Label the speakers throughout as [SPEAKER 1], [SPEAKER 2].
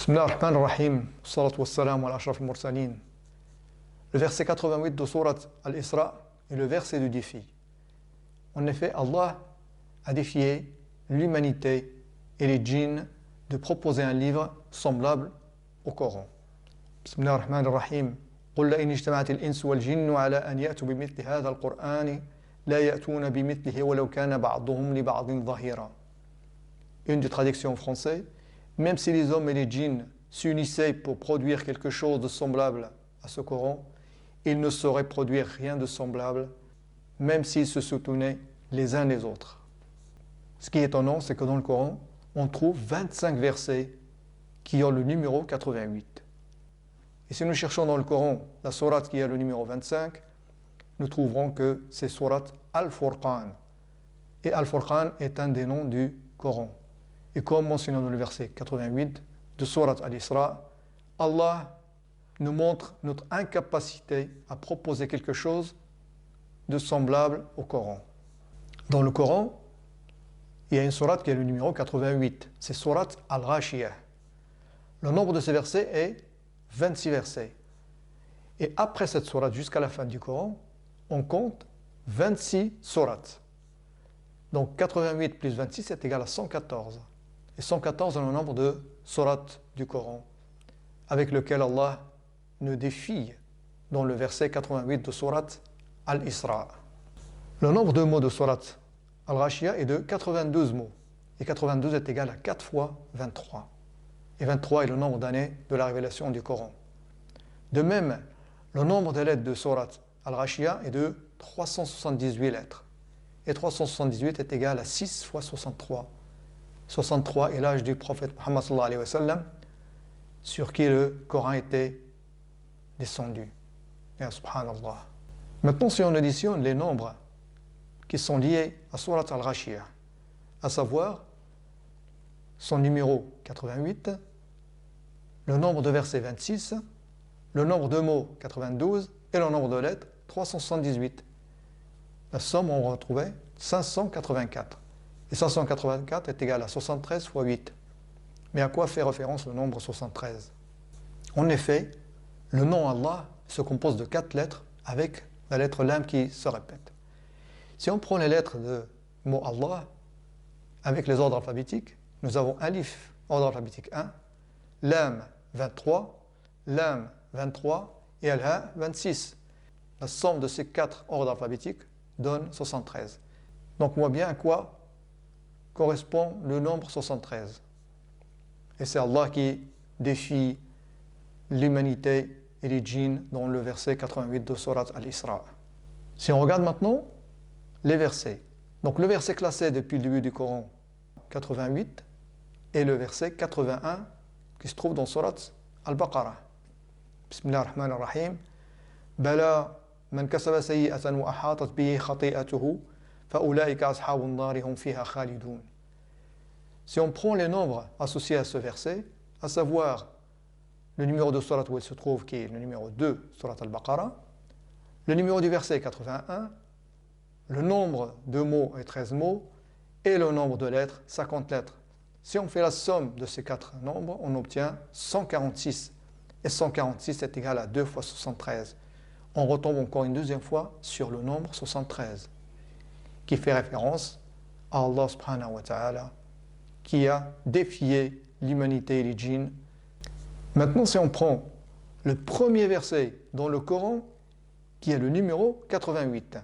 [SPEAKER 1] Bismillah ar-Rahman ar-Rahim, salatu wassalam ala ashraf al-mursalin. Le verset 88 de Sourate Al-Isra est le verset du défi. En effet, Allah a défié l'humanité et les djinns de proposer un livre semblable au Coran. Bismillah ar-Rahman ar-Rahim. قل لئن اجتمعت الإنس والجن على أن يأتوا بمثل هذا القرآن لا يأتون بمثله ولو كان بعضهم لبعض ظهيرا. Une des traductions en français, même si les hommes et les djinns s'unissaient pour produire quelque chose de semblable à ce Coran, ils ne sauraient produire rien de semblable, même s'ils se soutenaient les uns les autres. Ce qui est étonnant, c'est que dans le Coran, on trouve 25 versets qui ont le numéro 88. Et si nous cherchons dans le Coran la sourate qui a le numéro 25, nous trouverons que c'est sourate Al-Furqan. Et Al-Furqan est un des noms du Coran. Et comme mentionné dans le verset 88 de sourate Al-Isra, Allah nous montre notre incapacité à proposer quelque chose de semblable au Coran. Dans le Coran, il y a une sourate qui a le numéro 88. C'est sourate Al-Ghashiyah. Le nombre de ces versets est 26 versets. Et après cette sourate, jusqu'à la fin du Coran, on compte 26 sourates. Donc 88 plus 26 est égal à 114. Et 114 est le nombre de sourates du Coran, avec lequel Allah nous défie dans le verset 88 de sourate Al-Isra. Le nombre de mots de sourate Al-Ghashiyah est de 92 mots. Et 92 est égal à 4 fois 23. Et 23 est le nombre d'années de la révélation du Coran. De même, le nombre de lettres de sourate Al-Ghashiyah est de 378 lettres. Et 378 est égal à 6 fois 63. 63 est l'âge du prophète Muhammad sallallahu alayhi wa sallam, sur qui le Coran était descendu. Ya subhanallah. Maintenant, si on additionne les nombres qui sont liés à sourate Al-Ghashiyah, à savoir son numéro 88, le nombre de versets 26, le nombre de mots 92 et le nombre de lettres 378. La somme, on retrouvait 584. Et 584 est égal à 73 fois 8. Mais à quoi fait référence le nombre 73? En effet, le nom Allah se compose de 4 lettres avec la lettre Lam qui se répète. Si on prend les lettres de mot Allah avec les ordres alphabétiques, nous avons Alif, ordre alphabétique 1, Lam 23, Lam 23 et Al-Ha 26. La somme de ces 4 ordres alphabétiques donne 73. Donc on voit bien à quoi correspond le nombre 73. Et c'est Allah qui défie l'humanité et les djinns dans le verset 88 de sourate Al-Isra. Si on regarde maintenant les versets. Donc le verset classé depuis le début du Coran, 88, et le verset 81 qui se trouve dans sourate Al-Baqarah. Bismillah ar-Rahman ar-Rahim. Bala man kasaba sayyi'atan wa ahatat bihi khati'atuhu fa'ulaika ashabun nari hum fiha khalidun. Si on prend les nombres associés à ce verset, à savoir le numéro de sourate où il se trouve, qui est le numéro 2, sourate Al-Baqarah, le numéro du verset 81, le nombre de mots est 13 mots, et le nombre de lettres, 50 lettres. Si on fait la somme de ces 4 nombres, on obtient 146. Et 146 est égal à 2 fois 73. On retombe encore une deuxième fois sur le nombre 73, qui fait référence à Allah subhanahu wa ta'ala, qui a défié l'humanité et les djinns. Maintenant, si on prend le premier verset dans le Coran, qui est le numéro 88,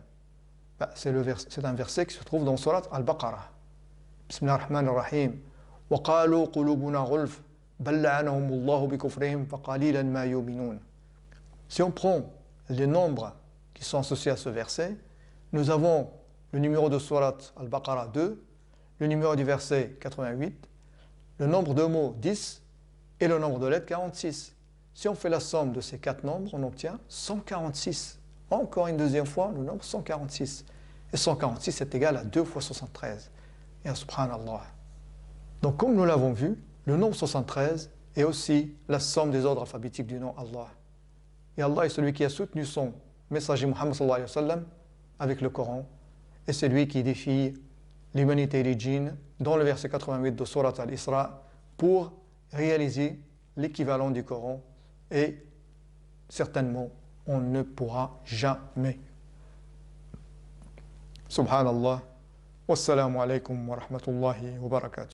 [SPEAKER 1] c'est un verset qui se trouve dans Surat Al-Baqarah. Bismillah ar-Rahman ar-Rahim. وَقَالُوا قُلُوبُنَا غُلْفٌ بَلْ لَعَنَهُمُ اللَّهُ بِكُفْرِهِمْ فَقَلِيلًا مَا يُؤْمِنُونَ. Si on prend les nombres qui sont associés à ce verset, nous avons le numéro de Surat Al-Baqarah 2, le numéro du verset 88, le nombre de mots 10 et le nombre de lettres 46. Si on fait la somme de ces 4 nombres, on obtient 146. Encore une deuxième fois, le nombre 146. Et 146 est égal à 2 fois 73. Et subhanallah. Donc comme nous l'avons vu, le nombre 73 est aussi la somme des ordres alphabétiques du nom Allah. Et Allah est celui qui a soutenu son messager Muhammad sallallahu alayhi wa sallam avec le Coran. Et c'est lui qui défie l'humanité et les djinns dans le verset 88 de Surat Al-Isra pour réaliser l'équivalent du Coran et certainement on ne pourra jamais. Subhanallah. Wassalamu alaikum wa rahmatullahi wa barakatuh.